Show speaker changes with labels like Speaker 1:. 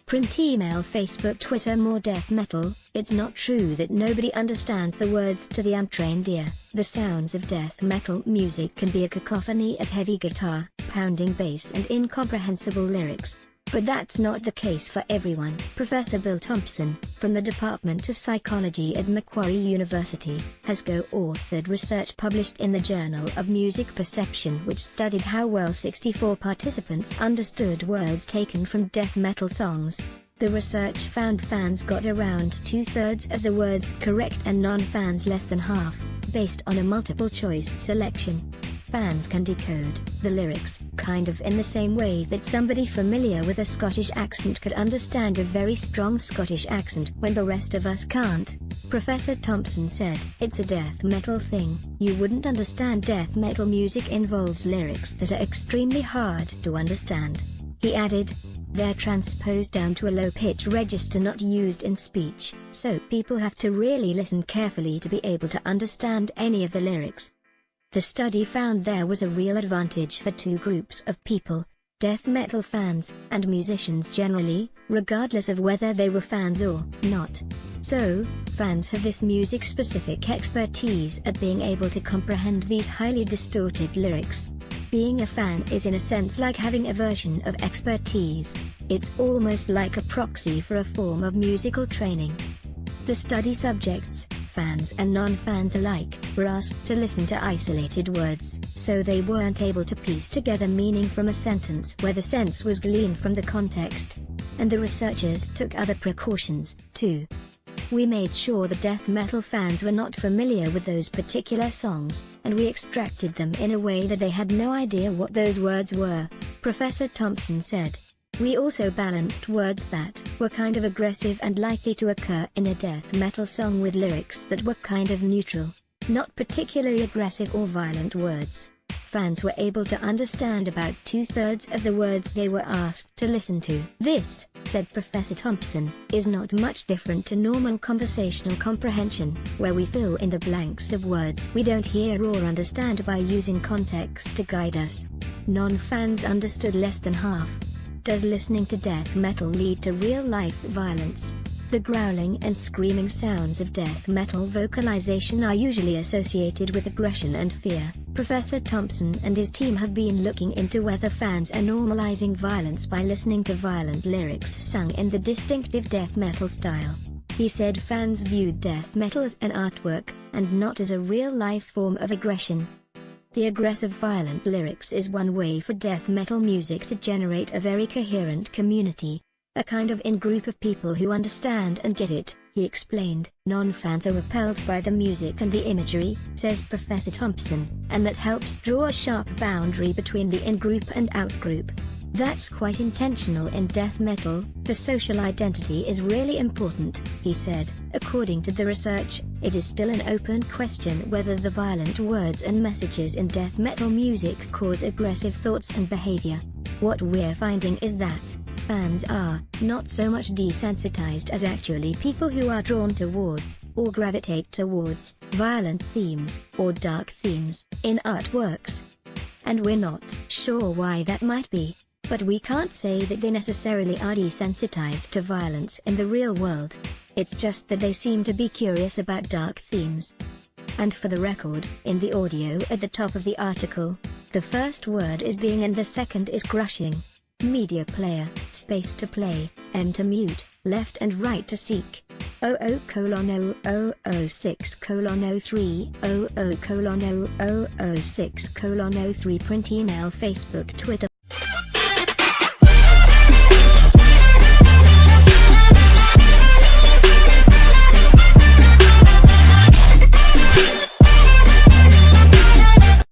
Speaker 1: Print, email, Facebook, Twitter. More death metal. It's not true that nobody understands the words to the untrained ear. The sounds of death metal music can be a cacophony of heavy guitar, pounding bass and incomprehensible lyrics. But that's not the case for everyone. Professor Bill Thompson, from the Department of Psychology at Macquarie University, has co-authored research published in the Journal of Music Perception which studied how well 64 participants understood words taken from death metal songs. The research found fans got around 2/3 of the words correct and non-fans less than half, based on a multiple-choice selection. Fans can decode the lyrics, kind of in the same way that somebody familiar with a Scottish accent could understand a very strong Scottish accent when the rest of us can't. Professor Thompson said, "It's a death metal thing. You wouldn't understand death metal music involves lyrics that are extremely hard to understand." He added, "They're transposed down to a low-pitch register not used in speech, so people have to really listen carefully to be able to understand any of the lyrics." The study found there was a real advantage for two groups of people: death metal fans, and musicians generally, regardless of whether they were fans or not. So, fans have this music-specific expertise at being able to comprehend these highly distorted lyrics. Being a fan is in a sense like having a version of expertise. It's almost like a proxy for a form of musical training. The study subjects, fans and non-fans alike, were asked to listen to isolated words, so they weren't able to piece together meaning from a sentence where the sense was gleaned from the context. And the researchers took other precautions, too. "We made sure the death metal fans were not familiar with those particular songs, and we extracted them in a way that they had no idea what those words were," Professor Thompson said. "We also balanced words that were kind of aggressive and likely to occur in a death metal song with lyrics that were kind of neutral, not particularly aggressive or violent words." Fans were able to understand about 2/3 of the words they were asked to listen to. "This," said Professor Thompson, "is not much different to normal conversational comprehension, where we fill in the blanks of words we don't hear or understand by using context to guide us." Non-fans understood less than half. Does listening to death metal lead to real-life violence? The growling and screaming sounds of death metal vocalization are usually associated with aggression and fear. Professor Thompson and his team have been looking into whether fans are normalizing violence by listening to violent lyrics sung in the distinctive death metal style. He said fans viewed death metal as an artwork, and not as a real-life form of aggression. The aggressive violent lyrics is one way for death metal music to generate a very coherent community. A kind of in-group of people who understand and get it, he explained. Non-fans are repelled by the music and the imagery, says Professor Thompson, and that helps draw a sharp boundary between the in-group and out-group. That's quite intentional in death metal. The social identity is really important, he said. According to the research, it is still an open question whether the violent words and messages in death metal music cause aggressive thoughts and behavior. What we're finding is that fans are not so much desensitized as actually people who are drawn towards, or gravitate towards, violent themes, or dark themes, in artworks. And we're not sure why that might be, but we can't say that they necessarily are desensitized to violence in the real world. It's just that they seem to be curious about dark themes. And for the record, in the audio at the top of the article, the first word is being and the second is crushing. Media player, space to play, M to mute, left and right to seek. 00:0006:03, 00:0006:03. Print, email, Facebook, Twitter.